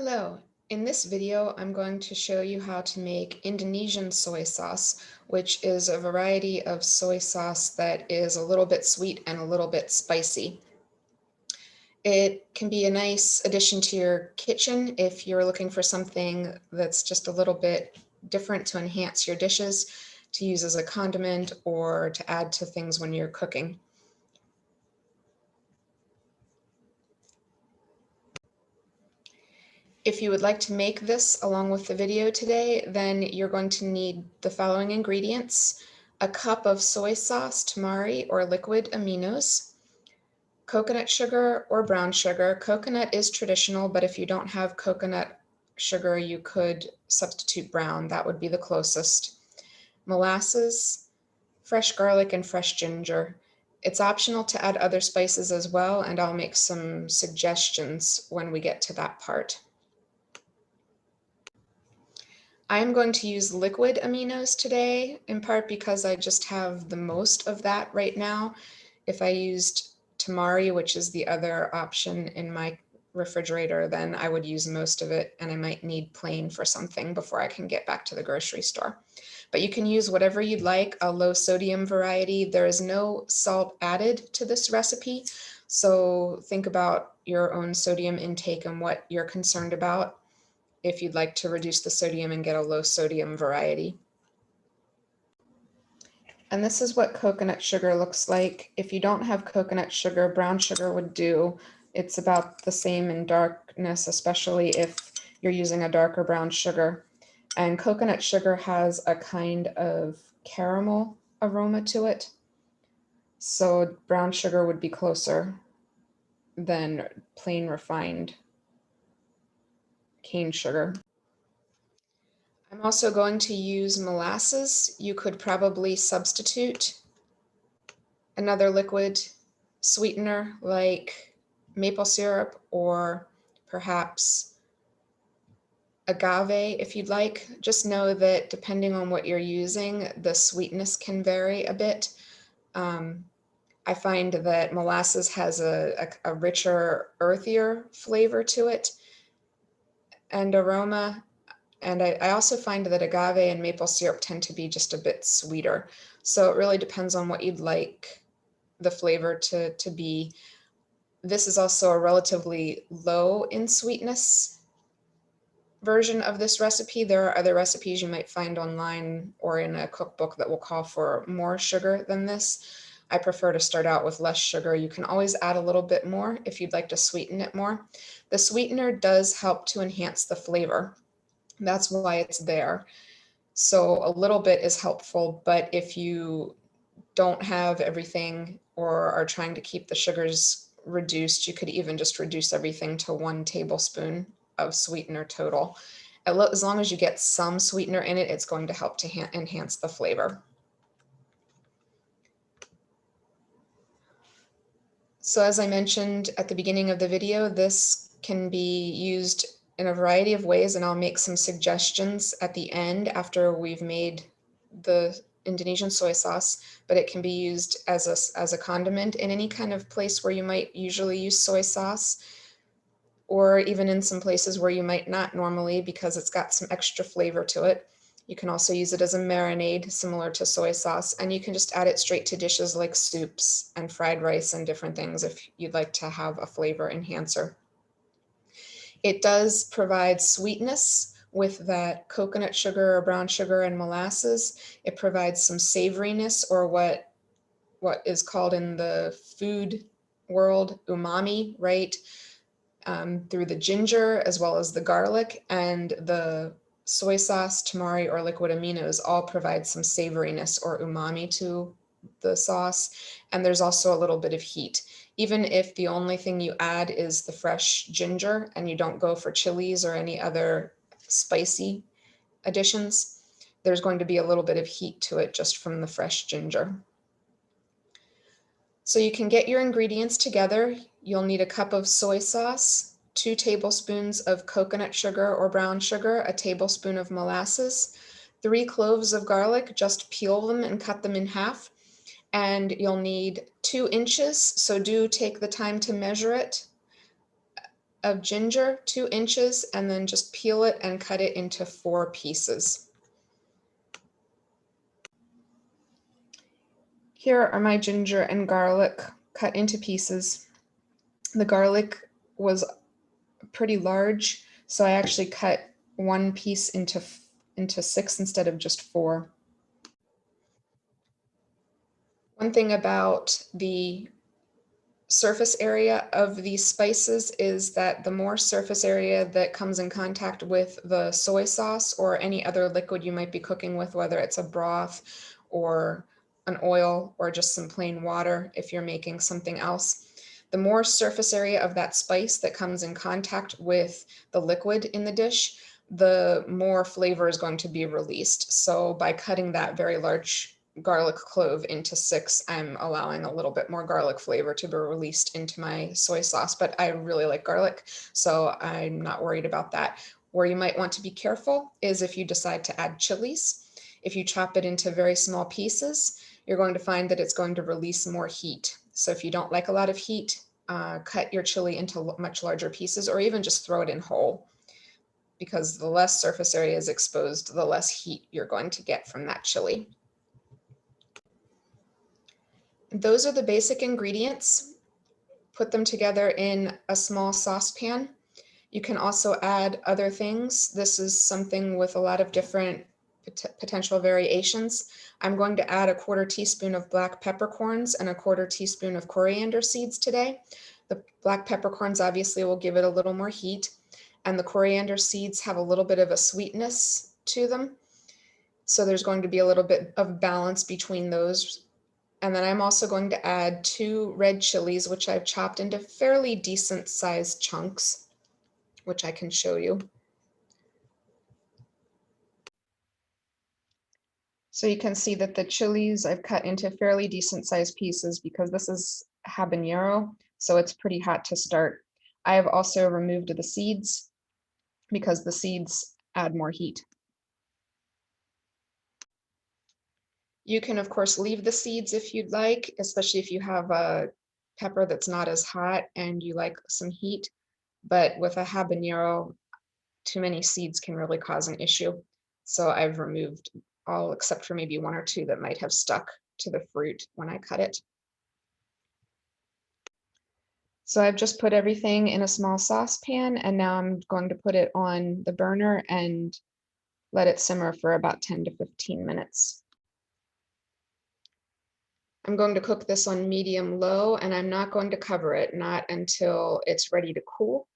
Hello. In this video, I'm going to show you how to make Indonesian soy sauce, which is a variety of soy sauce that is a little bit sweet and a little bit spicy. It can be a nice addition to your kitchen if you're looking for something that's just a little bit different to enhance your dishes, to use as a condiment or to add to things when you're cooking. If you would like to make this along with the video today, then you're going to need the following ingredients: a cup of soy sauce, tamari, or liquid aminos, coconut sugar or brown sugar. Coconut is traditional, but if you don't have coconut sugar, you could substitute brown. That would be the closest. Molasses, fresh garlic, and fresh ginger. It's optional to add other spices as well, and I'll make some suggestions when we get to that part. I am going to use liquid aminos today, in part because I just have the most of that right now. If I used tamari, which is the other option in my refrigerator, then I would use most of it, and I might need plain for something before I can get back to the grocery store. But you can use whatever you'd like, a low sodium variety. There is no salt added to this recipe, so think about your own sodium intake and what you're concerned about if you'd like to reduce the sodium and get a low sodium variety. And this is what coconut sugar looks like. If you don't have coconut sugar, brown sugar would do. It's about the same in darkness, especially if you're using a darker brown sugar. And coconut sugar has a kind of caramel aroma to it. So brown sugar would be closer than plain refined cane sugar. I'm also going to use molasses. You could probably substitute another liquid sweetener like maple syrup or perhaps agave if you'd like. Just know that depending on what you're using, the sweetness can vary a bit. I find that molasses has a richer, earthier flavor to it and aroma. And I also find that agave and maple syrup tend to be just a bit sweeter. So it really depends on what you'd like the flavor to be. This is also a relatively low in sweetness version of this recipe. There are other recipes you might find online or in a cookbook that will call for more sugar than this. I prefer to start out with less sugar. You can always add a little bit more if you'd like to sweeten it more. The sweetener does help to enhance the flavor. That's why it's there. So a little bit is helpful, but if you don't have everything or are trying to keep the sugars reduced, you could even just reduce everything to 1 tablespoon of sweetener total. As long as you get some sweetener in it, it's going to help to enhance the flavor. So as I mentioned at the beginning of the video, this can be used in a variety of ways, and I'll make some suggestions at the end after we've made the Indonesian soy sauce, but it can be used as a condiment in any kind of place where you might usually use soy sauce, or even in some places where you might not normally because it's got some extra flavor to it. You can also use it as a marinade similar to soy sauce, and you can just add it straight to dishes like soups and fried rice and different things if you'd like to have a flavor enhancer. It does provide sweetness with that coconut sugar or brown sugar and molasses. It provides some savoriness, or what is called in the food world umami, right? Through the ginger as well as the garlic, and the soy sauce, tamari, or liquid aminos all provide some savoriness or umami to the sauce. And there's also a little bit of heat. Even if the only thing you add is the fresh ginger and you don't go for chilies or any other spicy additions, there's going to be a little bit of heat to it just from the fresh ginger. So you can get your ingredients together. You'll need a cup of soy sauce, 2 tablespoons of coconut sugar or brown sugar, a tablespoon of molasses, 3 cloves of garlic. Just peel them and cut them in half. And you'll need 2 inches, so do take the time to measure it. of ginger, 2 inches, and then just peel it and cut it into 4 pieces. Here are my ginger and garlic cut into pieces. The garlic was pretty large, so I actually cut 1 piece into 6 instead of just 4. One thing about the surface area of these spices is that the more surface area that comes in contact with the soy sauce or any other liquid you might be cooking with, whether it's a broth or an oil or just some plain water if you're making something else, the more surface area of that spice that comes in contact with the liquid in the dish, the more flavor is going to be released. So by cutting that very large garlic clove into 6, I'm allowing a little bit more garlic flavor to be released into my soy sauce, but I really like garlic, so I'm not worried about that. Where you might want to be careful is if you decide to add chilies. If you chop it into very small pieces, you're going to find that it's going to release more heat. So if you don't like a lot of heat, cut your chili into much larger pieces, or even just throw it in whole, because the less surface area is exposed, the less heat you're going to get from that chili. Those are the basic ingredients. Put them together in a small saucepan. You can also add other things. This is something with a lot of different potential variations. I'm going to add a 1/4 teaspoon of black peppercorns and a 1/4 teaspoon of coriander seeds today. The black peppercorns obviously will give it a little more heat, and the coriander seeds have a little bit of a sweetness to them. So there's going to be a little bit of balance between those. And then I'm also going to add 2 red chilies, which I've chopped into fairly decent sized chunks, which I can show you. So you can see that the chilies I've cut into fairly decent sized pieces because this is habanero, so it's pretty hot to start. I have also removed the seeds because the seeds add more heat. You can, of course, leave the seeds if you'd like, especially if you have a pepper that's not as hot and you like some heat. But with a habanero, too many seeds can really cause an issue. So I've removed all except for maybe 1 or 2 that might have stuck to the fruit when I cut it. So I've just put everything in a small saucepan, and now I'm going to put it on the burner and let it simmer for about 10 to 15 minutes. I'm going to cook this on medium low, and I'm not going to cover it, not until it's ready to cool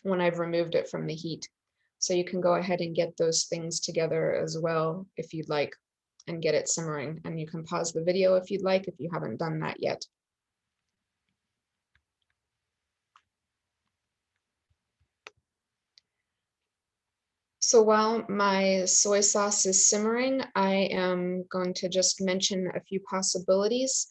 when I've removed it from the heat. So you can go ahead and get those things together as well if you'd like and get it simmering. And you can pause the video if you'd like, if you haven't done that yet. So while my soy sauce is simmering, I am going to just mention a few possibilities.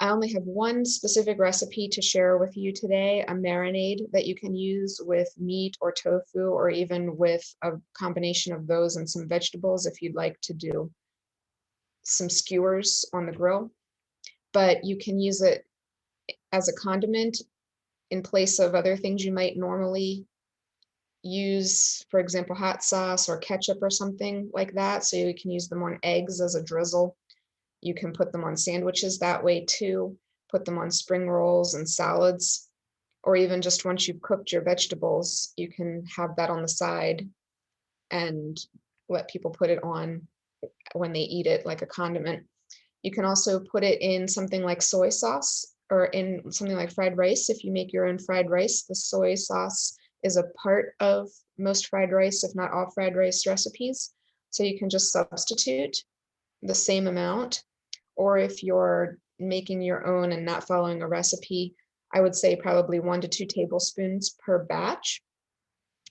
I only have one specific recipe to share with you today, a marinade that you can use with meat or tofu, or even with a combination of those and some vegetables if you'd like to do some skewers on the grill. But you can use it as a condiment in place of other things you might normally use, for example, hot sauce or ketchup or something like that. So you can use them on eggs as a drizzle. You can put them on sandwiches that way too, put them on spring rolls and salads, or even just once you've cooked your vegetables, you can have that on the side and let people put it on when they eat it like a condiment. You can also put it in something like soy sauce or in something like fried rice. If you make your own fried rice, the soy sauce is a part of most fried rice, if not all fried rice recipes. So you can just substitute the same amount. Or if you're making your own and not following a recipe, I would say probably 1 to 2 tablespoons per batch.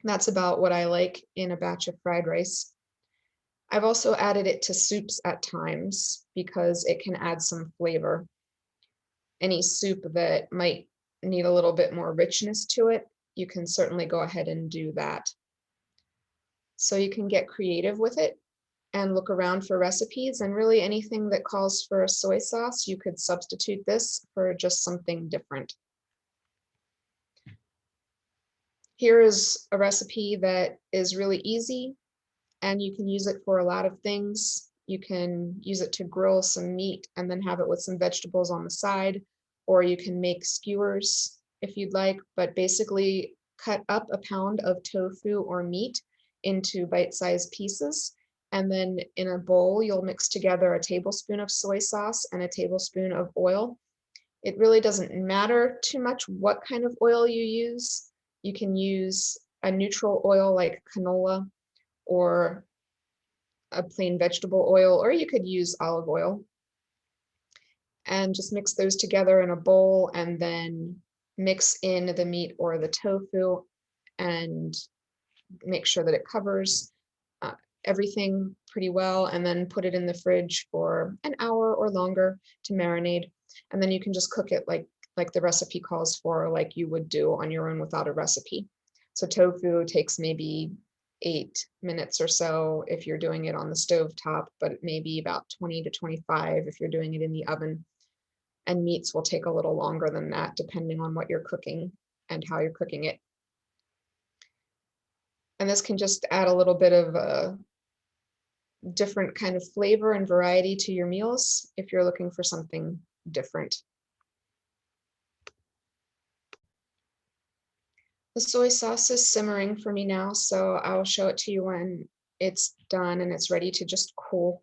That's about what I like in a batch of fried rice. I've also added it to soups at times because it can add some flavor. Any soup that might need a little bit more richness to it, you can certainly go ahead and do that. So you can get creative with it and look around for recipes, and really anything that calls for a soy sauce, you could substitute this for just something different. Here is a recipe that is really easy, and you can use it for a lot of things. You can use it to grill some meat and then have it with some vegetables on the side, or you can make skewers if you'd like, but basically cut up a pound of tofu or meat into bite-sized pieces. And then in a bowl, you'll mix together a tablespoon of soy sauce and a tablespoon of oil. It really doesn't matter too much what kind of oil you use. You can use a neutral oil like canola or a plain vegetable oil, or you could use olive oil. And just mix those together in a bowl and then mix in the meat or the tofu and make sure that it covers uh, everything pretty well, and then put it in the fridge for an hour or longer to marinate. And then you can just cook it like the recipe calls for, like you would do on your own without a recipe. So tofu takes maybe 8 minutes or so if you're doing it on the stove top, but maybe about 20 to 25 if you're doing it in the oven. And meats will take a little longer than that, depending on what you're cooking and how you're cooking it. And this can just add a little bit of a different kind of flavor and variety to your meals if you're looking for something different. The soy sauce is simmering for me now, so I'll show it to you when it's done and it's ready to just cool.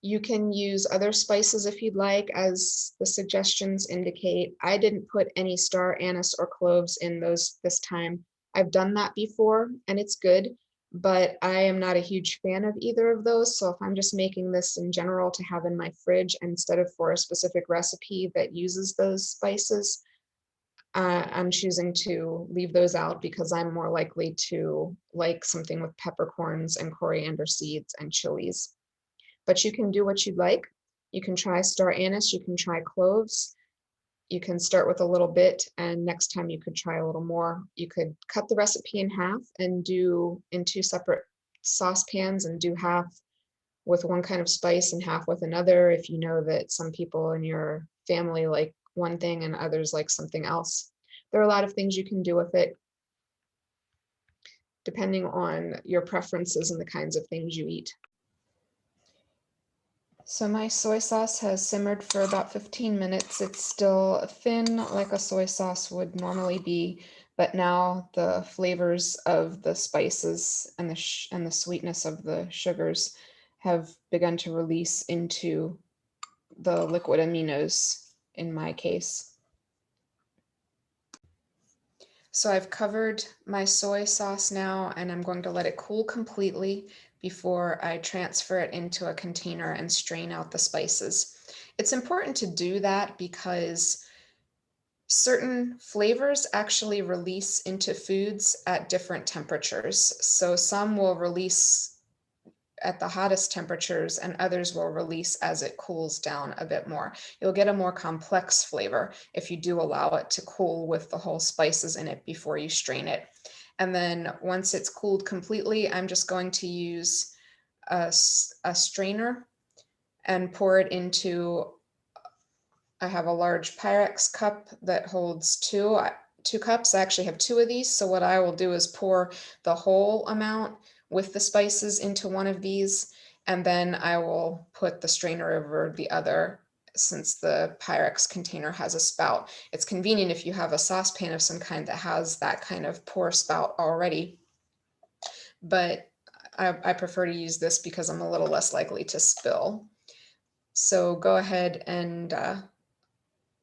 You can use other spices if you'd like, as the suggestions indicate. I didn't put any star anise or cloves in those this time. I've done that before and it's good, but I am not a huge fan of either of those. So if I'm just making this in general to have in my fridge instead of for a specific recipe that uses those spices, I'm choosing to leave those out because I'm more likely to like something with peppercorns and coriander seeds and chilies. But you can do what you'd like. You can try star anise, you can try cloves. You can start with a little bit, and next time you could try a little more. You could cut the recipe in half and do in 2 separate saucepans and do half with one kind of spice and half with another, if you know that some people in your family like one thing and others like something else. There are a lot of things you can do with it, depending on your preferences and the kinds of things you eat. So my soy sauce has simmered for about 15 minutes. It's still thin like a soy sauce would normally be, but now the flavors of the spices and the sweetness of the sugars have begun to release into the liquid aminos in my case. So I've covered my soy sauce now, and I'm going to let it cool completely before I transfer it into a container and strain out the spices. It's important to do that because certain flavors actually release into foods at different temperatures. So some will release at the hottest temperatures and others will release as it cools down a bit more. You'll get a more complex flavor if you do allow it to cool with the whole spices in it before you strain it. And then once it's cooled completely, I'm just going to use a strainer and pour it into, I have a large Pyrex cup that holds two cups. I actually have 2 of these. So what I will do is pour the whole amount with the spices into one of these, and then I will put the strainer over the other since the Pyrex container has a spout. It's convenient if you have a saucepan of some kind that has that kind of pour spout already, but I prefer to use this because I'm a little less likely to spill. So go ahead and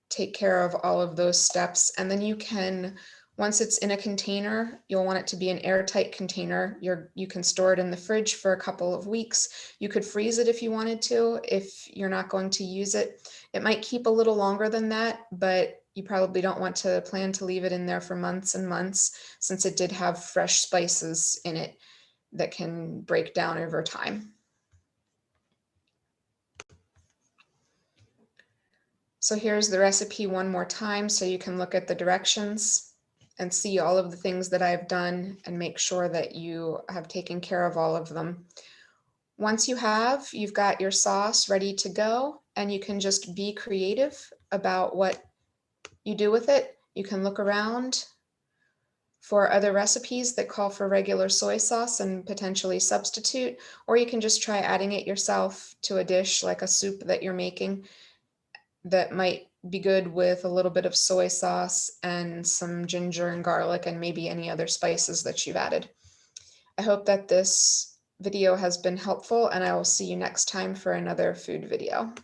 take care of all of those steps. And then you can, once it's in a container, you'll want it to be an airtight container. You can store it in the fridge for a couple of weeks. You could freeze it if you wanted to, if you're not going to use it. It might keep a little longer than that, but you probably don't want to plan to leave it in there for months and months, since it did have fresh spices in it that can break down over time. So here's the recipe one more time so you can look at the directions and see all of the things that I've done and make sure that you have taken care of all of them. Once you've got your sauce ready to go, and you can just be creative about what you do with it. You can look around for other recipes that call for regular soy sauce and potentially substitute, or you can just try adding it yourself to a dish like a soup that you're making that might be good with a little bit of soy sauce and some ginger and garlic and maybe any other spices that you've added. I hope that this video has been helpful, and I will see you next time for another food video.